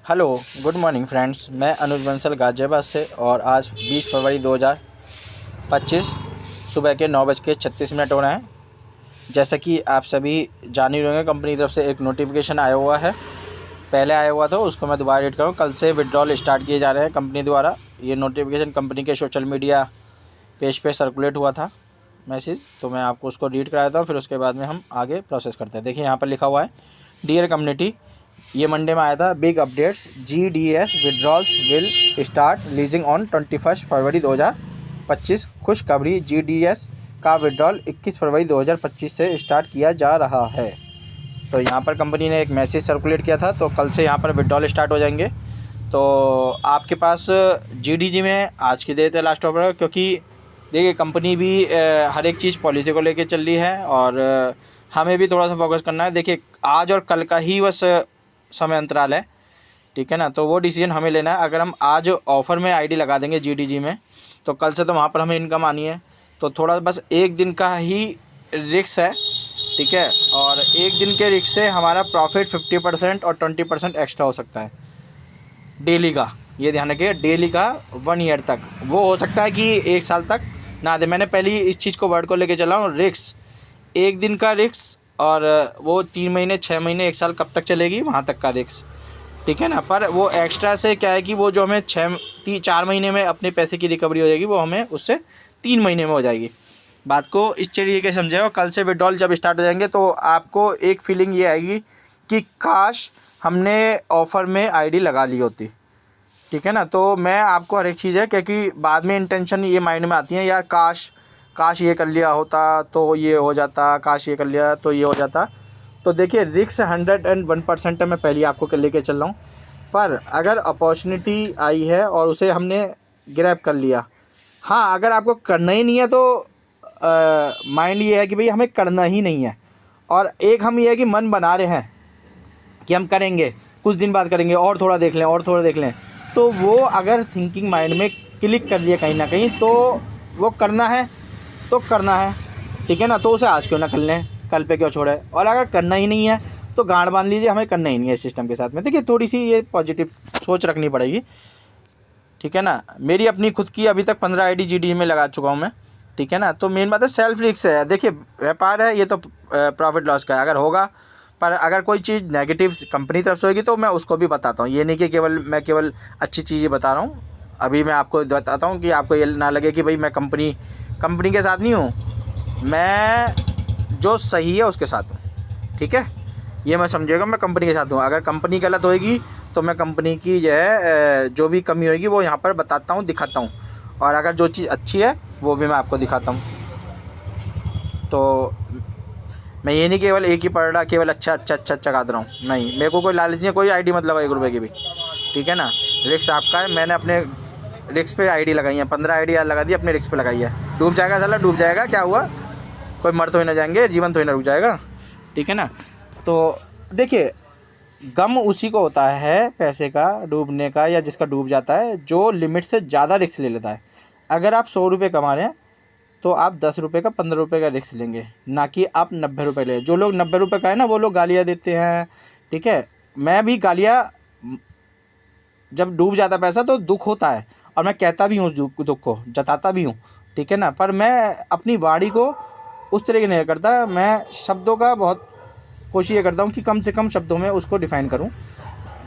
Hello, good morning friends. मैं अनुज बंसल गाज़ियाबाद से और आज 20 फरवरी 2025 सुबह के 9:36 हो रहे हैं। जैसा कि आप सभी जान ही रहे होंगे, कंपनी की तरफ से एक नोटिफिकेशन आया हुआ है। पहले आया हुआ था, उसको मैं दोबारा रीड करूँ। कल से विड्रॉल स्टार्ट किए जा रहे हैं कंपनी द्वारा। ये नोटिफिकेशन कंपनी के सोशल मीडिया पेज पे सर्कुलेट हुआ था मैसेज, तो मैं आपको उसको रीड करा देता हूँ, फिर उसके बाद में हम आगे प्रोसेस करते हैं। देखिए यहाँ पर लिखा हुआ है, डियर कम्युनिटी, ये मंडे में आया था। Big updates, GDS withdrawals will start leasing on 21 February 2025। खुशखबरी, GDS का विड्रॉल 21 फरवरी 2025 से स्टार्ट किया जा रहा है। तो यहाँ पर कंपनी ने एक मैसेज सर्कुलेट किया था, तो कल से यहाँ पर विड्रॉल स्टार्ट हो जाएंगे। तो आपके पास GDG में आज की डेट है लास्ट ऑफर, क्योंकि देखिए कंपनी भी हर एक चीज़ पॉलिसी को लेके चल रही है और हमें भी थोड़ा सा फोकस करना है। देखिए आज और कल का ही बस समय अंतराल है, ठीक है ना। तो वो डिसीजन हमें लेना है। अगर हम आज ऑफ़र में आईडी लगा देंगे GDG में, तो कल से तो वहाँ पर हमें इनकम आनी है। तो थोड़ा बस एक दिन का ही रिस्क है, ठीक है। और एक दिन के रिस्क से हमारा प्रॉफिट 50% और 20% एक्स्ट्रा हो सकता है डेली का। ये ध्यान रखिए, डेली का 1 ईयर तक। वो हो सकता है कि 1 साल तक ना दे। मैंने पहले ही इस चीज़ को वर्ड को लेके चला हूँ। रिस्क, एक दिन का रिस्क, और वो 3 महीने, 6 महीने, 1 साल कब तक चलेगी वहाँ तक का रिस्क, ठीक है ना। पर वो एक्स्ट्रा से क्या है कि वो जो हमें 4 महीने में अपने पैसे की रिकवरी हो जाएगी, वो हमें उससे 3 महीने में हो जाएगी। बात को इस तरीके से समझे। और कल से विड्रॉल जब स्टार्ट हो जाएंगे तो आपको एक फीलिंग ये आएगी कि काश हमने ऑफ़र में आईडी लगा ली होती, ठीक है ना। तो मैं आपको हर एक चीज़ है, क्योंकि बाद में इंटेंशन ये माइंड में आती है, यार काश ये कर लिया होता तो ये हो जाता, काश ये कर लिया तो ये हो जाता। तो देखिए रिस्क 101% है, मैं पहले आपको लेके चल रहा हूँ। पर अगर अपॉर्चुनिटी आई है और उसे हमने ग्रैब कर लिया, हाँ, अगर आपको करना ही नहीं है तो माइंड ये है कि भाई हमें करना ही नहीं है, और एक हम ये है कि मन बना रहे हैं कि हम करेंगे, कुछ दिन बाद करेंगे, और थोड़ा देख लें और थोड़ा देख लें। तो वो अगर थिंकिंग माइंड में क्लिक कर लिया कहीं ना कहीं, तो वो करना है तो करना है, ठीक है ना। तो उसे आज क्यों ना कर लें, कल पे क्यों छोड़े। और अगर करना ही नहीं है तो गांड बांध लीजिए, हमें करना ही नहीं है सिस्टम के साथ में। देखिए थोड़ी सी ये पॉजिटिव सोच रखनी पड़ेगी, ठीक है ना। मेरी अपनी खुद की अभी तक 15 आईडी GDG में लगा चुका हूँ मैं, ठीक है ना। तो मेन बात है सेल्फ रिस्क है। देखिए व्यापार है ये, तो प्रॉफिट लॉस का है अगर होगा। पर अगर कोई चीज़ नेगेटिव कंपनी तरफ से होगी तो मैं उसको भी बताता हूँ। ये नहीं कि मैं केवल अच्छी चीज़ें बता रहा हूँ। अभी मैं आपको बताता हूँ कि आपको ये ना लगे कि भाई मैं कंपनी के साथ नहीं हूँ, मैं जो सही है उसके साथ हूँ, ठीक है। ये मैं समझेगा, मैं कंपनी के साथ हूँ। अगर कंपनी गलत होएगी तो मैं कंपनी की जो है जो भी कमी होएगी वो यहाँ पर बताता हूँ, दिखाता हूँ। और अगर जो चीज़ अच्छी है वो भी मैं आपको दिखाता हूँ। तो मैं ये नहीं केवल एक ही पढ़ रहा, केवल अच्छा गा रहा हूँ, नहीं। मेरे को कोई लालच नहीं है, कोई आईडी मतलब 1 रुपये की भी, ठीक है ना। रिस्क आपका है। मैंने अपने रिस्क पे आईडी लगाई है, 15 आईडी लगा दी, अपने रिस्क पे लगाई है। डूब जाएगा साला, डूब जाएगा, क्या हुआ, कोई मर तो ही ना जाएंगे, जीवन तो ही ना रुक जाएगा, ठीक है ना। तो देखिए गम उसी को होता है पैसे का डूबने का, या जिसका डूब जाता है, जो लिमिट से ज़्यादा रिस्क ले लेता है। अगर आप 100 रुपये कमा रहे हैं तो आप 10 रुपये का, 15 रुपये का रिस्क लेंगे, ना कि आप 90 रुपये ले। जो लोग 90 रुपये का है ना, वो लोग गालियाँ देते हैं, ठीक है। मैं भी गालियाँ, जब डूब जाता पैसा तो दुख होता है, और मैं कहता भी हूँ उस दुख को, जताता भी हूँ, ठीक है ना। पर मैं अपनी वाणी को उस तरीके नहीं करता। मैं शब्दों का बहुत कोशिश ये करता हूँ कि कम से कम शब्दों में उसको डिफ़ाइन करूँ,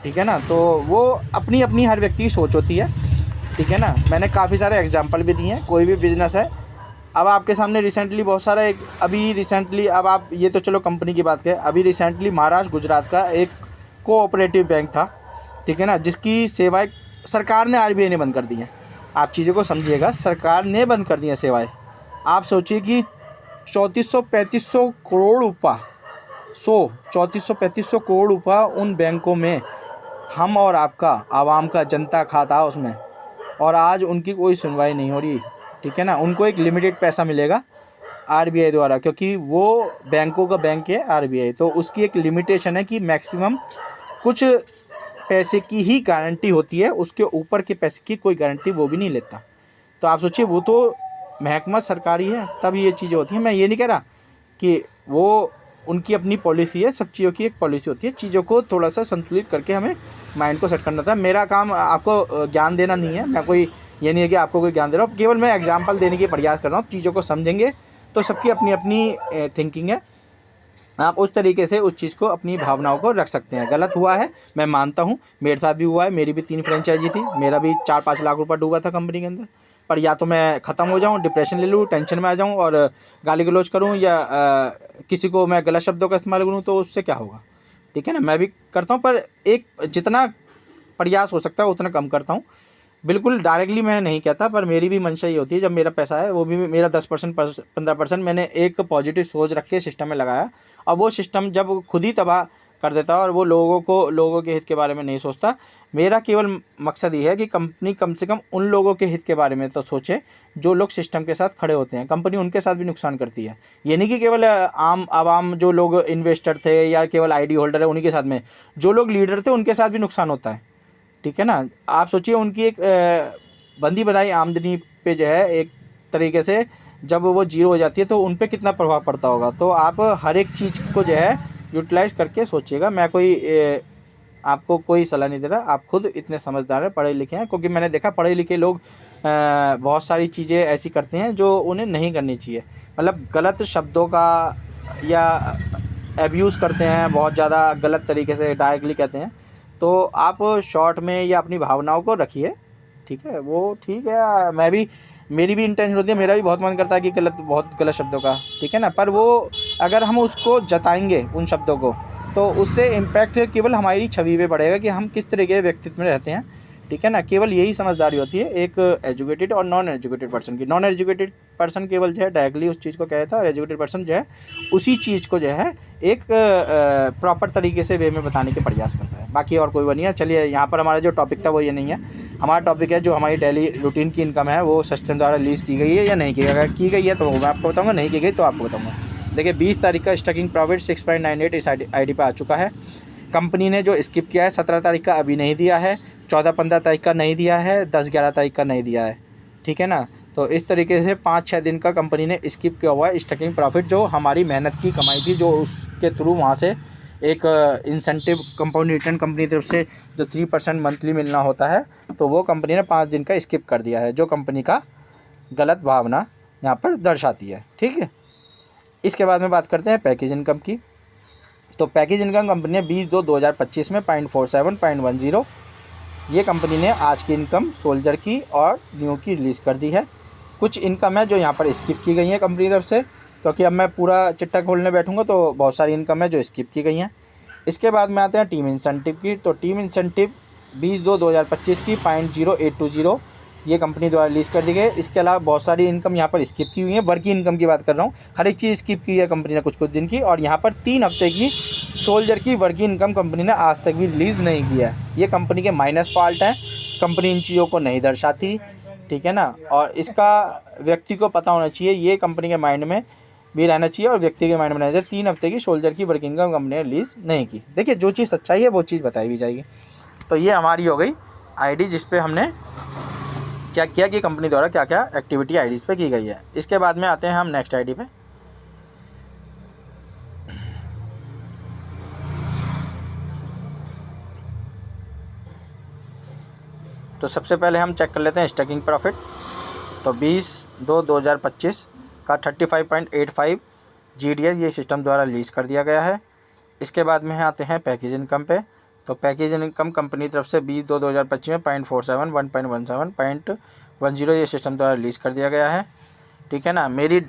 ठीक है ना। तो वो अपनी अपनी हर व्यक्ति की सोच होती है, ठीक है ना। मैंने काफ़ी सारे एग्जांपल भी दिए हैं। कोई भी बिज़नेस है, अब आपके सामने रिसेंटली बहुत सारा अभी रिसेंटली, अब आप ये तो चलो कंपनी की बात करें, अभी रिसेंटली महाराष्ट्र गुजरात का एक कोऑपरेटिव बैंक था, ठीक है ना, जिसकी सेवाएं सरकार ने, RBI ने बंद कर दी हैं। आप चीज़ों को समझिएगा, सरकार ने बंद कर दी हैं सेवाएँ। आप सोचिए कि 3400-3500 करोड़ रुपया, 3400-3500 करोड़ रुपया उन बैंकों में, हम और आपका, आवाम का, जनता खाता उसमें, और आज उनकी कोई सुनवाई नहीं हो रही, ठीक है ना। उनको एक लिमिटेड पैसा मिलेगा RBI द्वारा, क्योंकि वो बैंकों का बैंक है RBI, तो उसकी एक लिमिटेशन है कि मैक्सिमम कुछ पैसे की ही गारंटी होती है, उसके ऊपर के पैसे की कोई गारंटी वो भी नहीं लेता। तो आप सोचिए, वो तो महकमा सरकारी है, तब ये चीज़ें होती हैं। मैं ये नहीं कह रहा कि वो उनकी अपनी पॉलिसी है, सब चीज़ों की एक पॉलिसी होती है। चीज़ों को थोड़ा सा संतुलित करके हमें माइंड को सेट करना था। मेरा काम आपको ज्ञान देना नहीं है, मैं कोई ये नहीं है कि आपको कोई ज्ञान दे रहा हूँ, केवल मैं एग्जांपल देने की प्रयास कर रहा हूँ। चीज़ों को समझेंगे तो सबकी अपनी अपनी थिंकिंग है, आप उस तरीके से उस चीज़ को अपनी भावनाओं को रख सकते हैं। गलत हुआ है मैं मानता हूँ, मेरे साथ भी हुआ है, मेरी भी 3 फ्रेंचाइजी थी, मेरा भी 4-5 लाख रुपये डूबा था कंपनी के अंदर। पर या तो मैं ख़त्म हो जाऊँ, डिप्रेशन ले लूँ, टेंशन में आ जाऊँ और गाली गलौज करूँ या किसी को मैं गलत शब्दों का इस्तेमाल करूँ, तो उससे क्या होगा? ठीक है ना, मैं भी करता हूँ पर एक जितना प्रयास हो सकता है उतना कम करता हूँ। बिल्कुल डायरेक्टली मैं नहीं कहता, पर मेरी भी मंशा ये होती है, जब मेरा पैसा है वो भी मेरा 10% 15% मैंने एक पॉजिटिव सोच रख के सिस्टम में लगाया। अब वो सिस्टम जब खुद ही तबाह कर देता है और वो लोगों के हित के बारे में नहीं सोचता। मेरा केवल मकसद ये है कि कंपनी कम से कम उन लोगों के हित के बारे में तो सोचे जो लोग सिस्टम के साथ खड़े होते हैं। कंपनी उनके साथ भी नुकसान करती है, ये नहीं कि केवल आम आवाम जो लोग इन्वेस्टर थे या केवल आईडी होल्डर है उन्हीं के साथ में, जो लोग लीडर थे उनके साथ भी नुकसान होता है। ठीक है ना, आप सोचिए उनकी एक बंदी बनाई आमदनी पे जो है एक तरीके से जब वो जीरो हो जाती है तो उन पे कितना प्रभाव पड़ता होगा। तो आप हर एक चीज़ को जो है यूटिलाइज़ करके सोचिएगा। मैं कोई आपको कोई सलाह नहीं दे रहा, आप खुद इतने समझदार हैं, पढ़े लिखे हैं, क्योंकि मैंने देखा पढ़े लिखे लोग बहुत सारी चीज़ें ऐसी करते हैं जो उन्हें नहीं करनी चाहिए। मतलब गलत शब्दों का या एब्यूज़ करते हैं, बहुत ज़्यादा गलत तरीके से डायरेक्टली कहते हैं। तो आप शॉर्ट में या अपनी भावनाओं को रखिए, ठीक है, वो ठीक है। मेरी भी इंटेंशन होती है, मेरा भी बहुत मन करता है कि बहुत गलत शब्दों का, ठीक है ना, पर वो अगर हम उसको जताएंगे उन शब्दों को तो उससे इम्पैक्ट केवल हमारी छवि पे पड़ेगा कि हम किस तरीके के व्यक्तित्व में रहते हैं। ठीक है ना, केवल यही समझदारी होती है एक एजुकेटेड और नॉन एजुकेटेड पर्सन की। नॉन एजुकेटेड पर्सन केवल जो है डायरेक्टली उस चीज़ को कहता है और एजुकेटेड पर्सन जो है उसी चीज़ को जो है एक प्रॉपर तरीके से वे में बताने के प्रयास करता है। बाकी और कोई वो नहीं है। चलिए, यहाँ पर हमारा जो टॉपिक था वो ये नहीं है। हमारा टॉपिक है जो हमारी डेली रूटीन की इनकम है वो सिस्टम द्वारा लीज की गई है या नहीं की गई। अगर की गई है तो मैं आपको बताऊँगा, नहीं की गई तो आपको बताऊँगा। देखिए, 20 तारीख का स्टॉकिंग प्रॉफिट 6.98 इस आई डी पर आ चुका है। कंपनी ने जो स्किप किया है 17 तारीख का अभी नहीं दिया है, 14-15 तारीख का नहीं दिया है, 10-11 तारीख का नहीं दिया है। ठीक है ना, तो इस तरीके से 5-6 दिन का कंपनी ने स्किप किया हुआ है स्टॉकिंग प्रॉफिट, जो हमारी मेहनत की कमाई थी, जो उसके थ्रू वहाँ से एक इंसेंटिव कंपाउंड रिटर्न कंपनी की तरफ से जो 3% मंथली मिलना होता है, तो वो कंपनी ने 5 दिन का स्किप कर दिया है, जो कंपनी का गलत भावना यहाँ पर दर्शाती है। ठीक है, इसके बाद में बात करते हैं पैकेज इनकम की। तो पैकेज इनकम कंपनी ने 20/2/2025 में 0.47 ये कंपनी ने आज की इनकम सोल्जर की और न्यू की रिलीज़ कर दी है। कुछ इनकम है जो यहाँ पर स्किप की गई है कंपनी की तरफ से, क्योंकि अब मैं पूरा चिट्ठा खोलने बैठूंगा तो बहुत सारी इनकम है जो स्किप की गई हैं। इसके बाद में आते हैं टीम इंसेंटिव की। तो टीम इंसेंटिव 20/2/2025 की 0.0820 ये कंपनी द्वारा रिलीज़ कर दी गई। इसके अलावा बहुत सारी इनकम यहाँ पर स्किप की हुई है। वर्किंग इनकम की बात कर रहा हूँ, हर एक चीज़ स्किप की है कंपनी ने कुछ दिन की। और यहाँ पर 3 हफ्ते की सोल्जर की वर्किंग इनकम कंपनी ने आज तक भी रिलीज़ नहीं किया है। ये कंपनी के माइनस फॉल्ट हैं, कंपनी इन चीज़ों को नहीं दर्शाती। ठीक है ना, और इसका व्यक्ति को पता होना चाहिए, ये कंपनी के माइंड में भी रहना चाहिए और व्यक्ति के माइंड में रहना चाहिए। 3 हफ्ते की सोल्जर की वर्किंग इनकम कंपनी ने रिलीज़ नहीं की। देखिए, जो चीज़ सच्चाई है वो चीज़ बताई भी जाएगी। तो ये हमारी हो गई आईडी जिस पे हमने चेक किया कि कंपनी द्वारा क्या क्या एक्टिविटी आईडीज़ पे की गई है। इसके बाद में आते हैं हम नेक्स्ट आईडी पे। तो सबसे पहले हम चेक कर लेते हैं स्टॉकिंग प्रॉफिट। तो 20/2/2025 का 35.85 GDS ये सिस्टम द्वारा रिलीज़ कर दिया गया है। इसके बाद में आते हैं पैकेज इनकम पे। तो पैकेज इनकम कंपनी की तरफ से 20/2/2025 में 0.47 1.17 0.10 ये सिस्टम द्वारा रिलीज़ कर दिया गया है। ठीक है ना, मेरी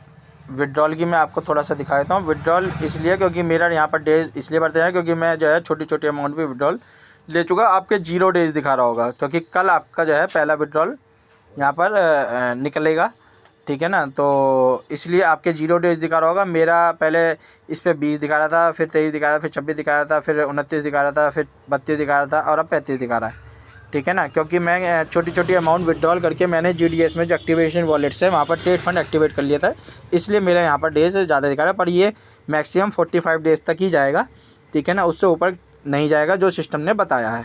विड्रॉल की मैं आपको थोड़ा सा दिखा देता हूँ। विड्रॉल इसलिए क्योंकि मेरा यहाँ पर डेज इसलिए बढ़ते हैं क्योंकि मैं जो है छोटी छोटी अमाउंट पे विड्रॉल ले चुका। आपके 0 डेज दिखा रहा होगा क्योंकि कल आपका जो है पहला विड्रॉल यहाँ पर निकलेगा। ठीक है ना, तो इसलिए आपके 0 डेज दिखा रहा होगा। मेरा पहले इस पर 20 दिखा रहा था, फिर 23 दिखा रहा था, फिर 26 दिखा रहा था, फिर 29 दिखा रहा था, फिर 32 दिखा रहा था और अब 35 दिखा रहा है। ठीक है ना, क्योंकि मैं छोटी छोटी अमाउंट विड्रॉल करके मैंने GDS में जो एक्टिवेशन वॉलेट से वहाँ पर ट्रेड फंड एक्टिवेट कर लिया था, इसलिए मेरा यहाँ पर डेज ज़्यादा दिखा रहा है। पर ये मैक्सिमम 45 डेज तक ही जाएगा। ठीक है ना, उससे ऊपर नहीं जाएगा जो सिस्टम ने बताया है।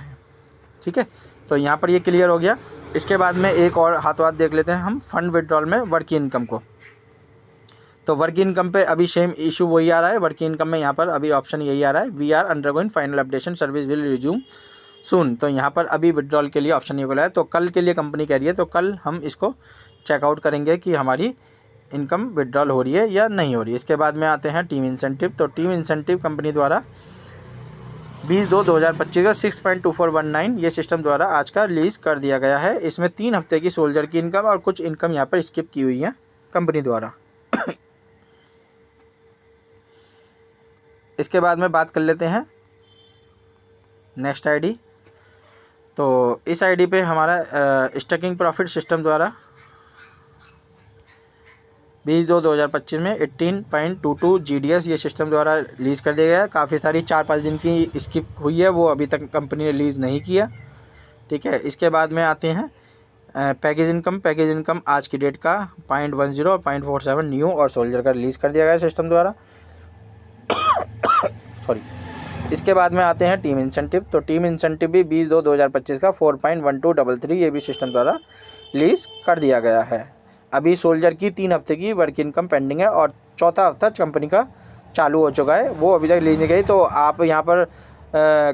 ठीक है, तो यहाँ पर ये क्लियर हो गया। इसके बाद में एक और हाथों हाथ देख लेते हैं हम फंड विड्रॉल में वर्किंग इनकम को। तो वर्किंग इनकम पे अभी सेम इशू वही आ रहा है। वर्किंग इनकम में यहाँ पर अभी ऑप्शन यही आ रहा है, we are undergoing final updation service will resume soon, तो यहाँ पर अभी विड्रॉल के लिए ऑप्शन नहीं खुला है, तो कल के लिए कंपनी कह रही है, तो कल हम इसको चेकआउट करेंगे कि हमारी इनकम विड्रॉल हो रही है या नहीं हो रही है। इसके बाद में आते हैं टीम इंसेंटिव। तो टीम इंसेंटिव कंपनी द्वारा 20/2/2025 का 6.2419 ये सिस्टम द्वारा आज का रिलीज़ कर दिया गया है। इसमें 3 हफ्ते की सोल्जर की इनकम और कुछ इनकम यहाँ पर स्किप की हुई है कंपनी द्वारा। इसके बाद में बात कर लेते हैं नेक्स्ट आईडी। तो इस आईडी पे हमारा स्टकिंग प्रॉफिट सिस्टम द्वारा 20/2/2025 में 18.22 GDS ये सिस्टम द्वारा रिलीज़ कर दिया गया है। काफ़ी सारी 4-5 दिन की स्किप हुई है, वो अभी तक कंपनी ने रिलीज़ नहीं किया। ठीक है, इसके बाद में आते हैं पैकेज इनकम। पैकेज इनकम आज की डेट का 0.10 और 0.47 न्यू और सोल्जर का रिलीज़ कर दिया गया है सिस्टम द्वारा। सॉरी। इसके बाद में आते हैं टीम इंसेंटिव। तो टीम इंसेंटिव भी 20/2/2025 का 4.1233 ये भी सिस्टम द्वारा रिलीज़ कर दिया गया है। अभी सोल्जर की 3 हफ्ते की वर्क इनकम पेंडिंग है और चौथा हफ्ता कंपनी का चालू हो चुका है, वो अभी तक रिलीज नहीं गई। तो आप यहाँ पर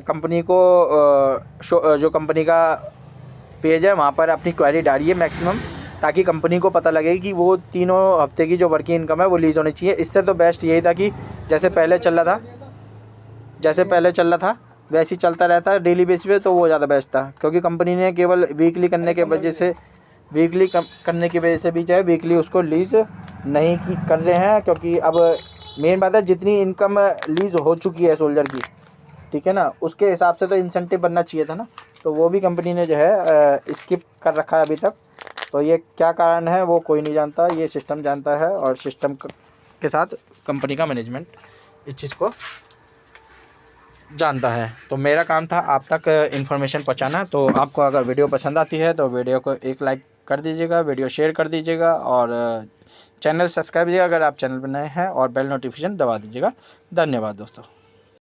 कंपनी को जो कंपनी का पेज है वहाँ पर अपनी क्वेरी डालिए मैक्सिमम, ताकि कंपनी को पता लगे कि वो तीनों हफ्ते की जो वर्किंग इनकम है वो रिलीज़ होनी चाहिए। इससे तो बेस्ट यही था कि जैसे पहले चल रहा था वैसे ही चलता रहता है डेली बेसिस पे, तो वो ज़्यादा बेस्ट था। क्योंकि कंपनी ने केवल वीकली करने की वजह से भी जो है वीकली उसको रिलीज़ नहीं कर रहे हैं। क्योंकि अब मेन बात है जितनी इनकम रिलीज़ हो चुकी है सोल्जर की, ठीक है ना, उसके हिसाब से तो इंसेंटिव बनना चाहिए था ना, तो वो भी कंपनी ने जो है स्किप कर रखा है अभी तक। तो ये क्या कारण है वो कोई नहीं जानता, ये सिस्टम जानता है और सिस्टम के साथ कंपनी का मैनेजमेंट इस चीज़ को जानता है। तो मेरा काम था आप तक इन्फॉर्मेशन पहुंचाना। तो आपको अगर वीडियो पसंद आती है तो वीडियो को एक लाइक कर दीजिएगा, वीडियो शेयर कर दीजिएगा और चैनल सब्सक्राइब कीजिएगा अगर आप चैनल पर नए हैं, और बेल नोटिफिकेशन दबा दीजिएगा। धन्यवाद दोस्तों।